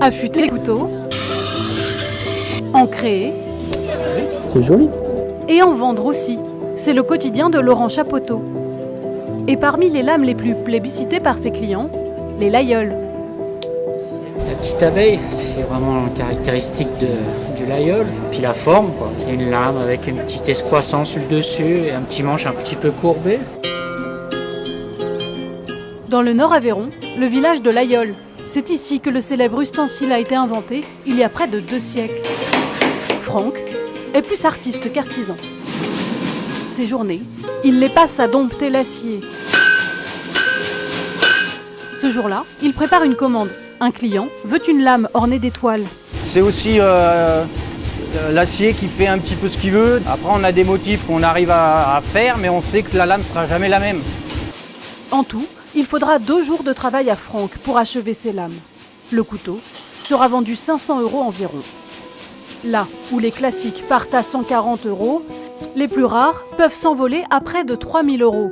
Affûter les couteaux, en créer C'est joli. et en vendre aussi. C'est le quotidien de Laurent Chapoteau. Et parmi les lames les plus plébiscitées par ses clients, les Laïol. La petite abeille, c'est vraiment caractéristique du Laïol. Puis la forme, quoi, qui est une lame avec une petite escroissance sur le dessus et un petit manche un petit peu courbé. Dans le Nord-Aveyron, le village de Laïol. C'est ici que le célèbre ustensile a été inventé il y a près de 2 siècles. Franck est plus artiste qu'artisan. Ses journées, il les passe à dompter l'acier. Ce jour-là, il prépare une commande. Un client veut une lame ornée d'étoiles. C'est aussi l'acier qui fait un petit peu ce qu'il veut. Après, on a des motifs qu'on arrive à faire, mais on sait que la lame ne sera jamais la même. En tout, il faudra 2 jours de travail à Franck pour achever ses lames. Le couteau sera vendu 500 € environ. Là où les classiques partent à 140 €, les plus rares peuvent s'envoler à près de 3000 €.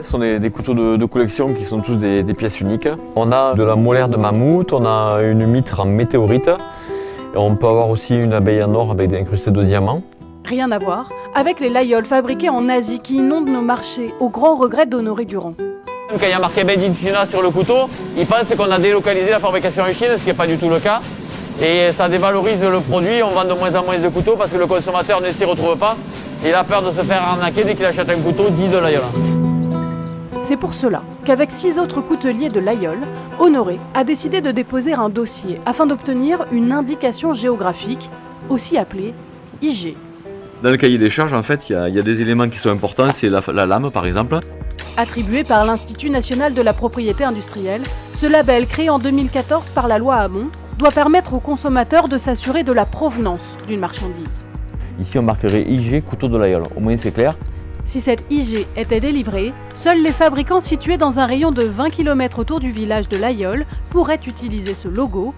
Ce sont des couteaux de collection qui sont tous des pièces uniques. On a de la molaire de mammouth, on a une mitre en météorite, et on peut avoir aussi une abeille en or avec des incrustés de diamants. Rien à voir avec les Laïol fabriqués en Asie qui inondent nos marchés, au grand regret d'Honoré Durand. Quand il y a marqué Made in China sur le couteau, ils pensent qu'on a délocalisé la fabrication en Chine, ce qui n'est pas du tout le cas. Et ça dévalorise le produit, on vend de moins en moins de couteaux parce que le consommateur ne s'y retrouve pas. Il a peur de se faire arnaquer dès qu'il achète un couteau dit de Laïol. C'est pour cela qu'avec 6 autres couteliers de Laïol, Honoré a décidé de déposer un dossier afin d'obtenir une indication géographique, aussi appelée IG. Dans le cahier des charges, en fait, il y a des éléments qui sont importants, c'est la lame par exemple. Attribué par l'Institut national de la propriété industrielle, ce label créé en 2014 par la loi Hamon doit permettre aux consommateurs de s'assurer de la provenance d'une marchandise. Ici, on marquerait IG couteau de Laïol, au moins c'est clair. Si cette IG était délivrée, seuls les fabricants situés dans un rayon de 20 km autour du village de Laïol pourraient utiliser ce logo.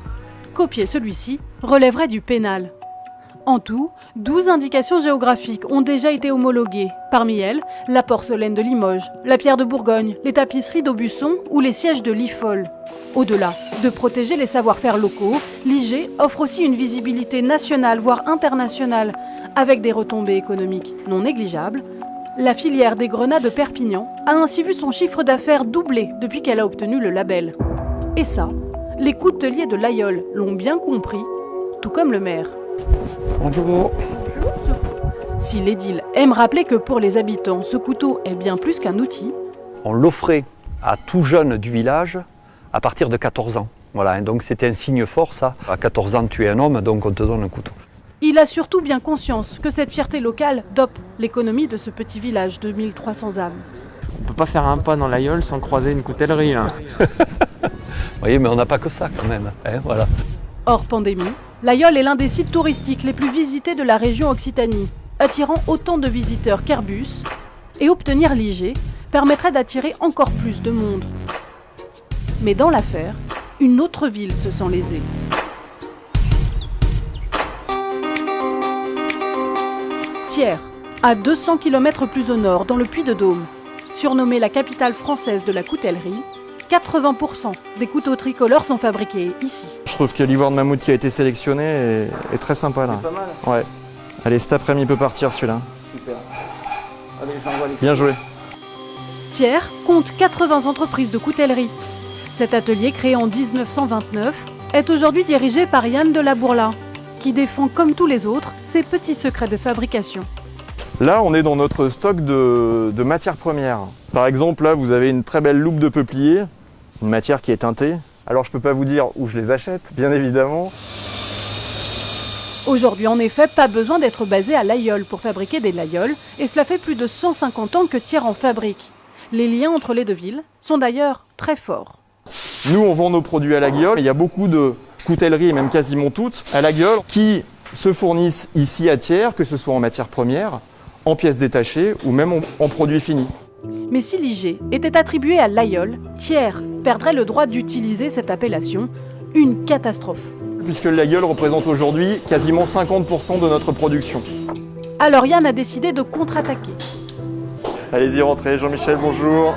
Copier celui-ci relèverait du pénal. En tout, 12 indications géographiques ont déjà été homologuées. Parmi elles, la porcelaine de Limoges, la pierre de Bourgogne, les tapisseries d'Aubusson ou les sièges de l'IFOL. Au-delà de protéger les savoir-faire locaux, l'IG offre aussi une visibilité nationale, voire internationale, avec des retombées économiques non négligeables. La filière des grenats de Perpignan a ainsi vu son chiffre d'affaires doubler depuis qu'elle a obtenu le label. Et ça, les couteliers de Laïol l'ont bien compris, tout comme le maire. Bonjour. Si l'édile aime rappeler que pour les habitants, ce couteau est bien plus qu'un outil, On l'offrait à tout jeune du village à partir de 14 ans. Voilà, et donc c'était un signe fort ça. À 14 ans tu es un homme, donc on te donne un couteau. il a surtout bien conscience que cette fierté locale dope l'économie de ce petit village de 1300 âmes. On peut pas faire un pas dans l'Aïol sans croiser une coutellerie. Hein. Vous voyez, mais on n'a pas que ça quand même. Hein, voilà. Hors pandémie, l'Aïol est l'un des sites touristiques les plus visités de la région Occitanie, attirant autant de visiteurs qu'Airbus, et obtenir l'IG permettrait d'attirer encore plus de monde. Mais dans l'affaire, une autre ville se sent lésée. Thiers, à 200 km plus au nord, dans le Puy-de-Dôme. Surnommée la capitale française de la coutellerie, 80% des couteaux tricolores sont fabriqués ici. Je trouve que l'ivoire de mammouth qui a été sélectionné est très sympa là. Pas mal. Ouais. Allez, cet après-midi il peut partir celui-là. Super. Allez, j'envoie les... Bien joué. Thiers compte 80 entreprises de coutellerie. Cet atelier, créé en 1929, est aujourd'hui dirigé par Yann de la Bourla, qui défend comme tous les autres ses petits secrets de fabrication. Là, on est dans notre stock de matières premières. Par exemple, là, vous avez une très belle loupe de peuplier, une matière qui est teintée. Alors, je ne peux pas vous dire où je les achète, bien évidemment. Aujourd'hui, en effet, pas besoin d'être basé à Laïol pour fabriquer des Laïol, et cela fait plus de 150 ans que Thiers en fabrique. Les liens entre les deux villes sont d'ailleurs très forts. Nous, on vend nos produits à la Guiole. Il y a beaucoup de coutelleries, et même quasiment toutes, à la Guiole, qui se fournissent ici à Thiers, que ce soit en matières premières, en pièces détachées ou même en produits finis. Mais si l'IG était attribué à Laïol, Thiers perdrait le droit d'utiliser cette appellation. Une catastrophe. Puisque la Guiole représente aujourd'hui quasiment 50% de notre production. Alors Yann a décidé de contre-attaquer. Allez-y, rentrez. Jean-Michel, bonjour.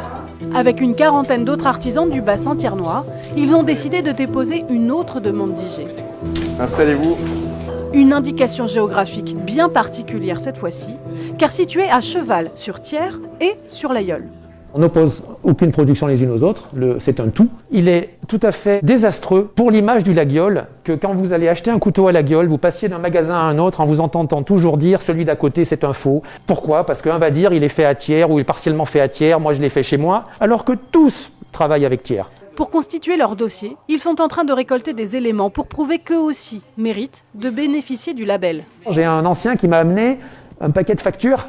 Avec une quarantaine d'autres artisans du bassin thiernois, ils ont décidé de déposer une autre demande d'IG. Installez-vous. Une indication géographique bien particulière cette fois-ci, car située à cheval sur Thiers et sur l'Ailleul. On n'oppose aucune production les unes aux autres, c'est un tout. Il est tout à fait désastreux pour l'image du Laguiole que quand vous allez acheter un couteau à Laguiole, vous passiez d'un magasin à un autre en vous entendant toujours dire celui d'à côté c'est un faux. Pourquoi ? Parce qu'un va dire il est fait à Thiers ou il est partiellement fait à Thiers, moi je l'ai fait chez moi, alors que tous travaillent avec Thiers. Pour constituer leur dossier, ils sont en train de récolter des éléments pour prouver qu'eux aussi méritent de bénéficier du label. J'ai un ancien qui m'a amené un paquet de factures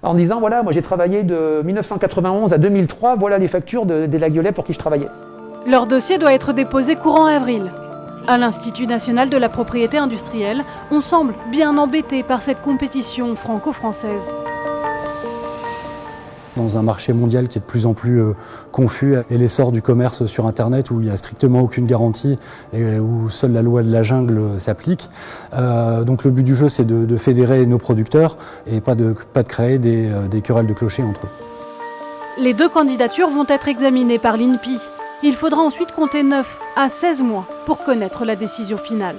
en disant voilà, moi j'ai travaillé de 1991 à 2003, voilà les factures des Laguiolais pour qui je travaillais. Leur dossier doit être déposé courant avril. À l'Institut national de la propriété industrielle, on semble bien embêté par cette compétition franco-française. Dans un marché mondial qui est de plus en plus confus et l'essor du commerce sur Internet où il n'y a strictement aucune garantie et où seule la loi de la jungle s'applique. Donc le but du jeu c'est de fédérer nos producteurs et pas de créer des querelles de clochers entre eux. Les 2 candidatures vont être examinées par l'INPI. Il faudra ensuite compter 9 à 16 mois pour connaître la décision finale.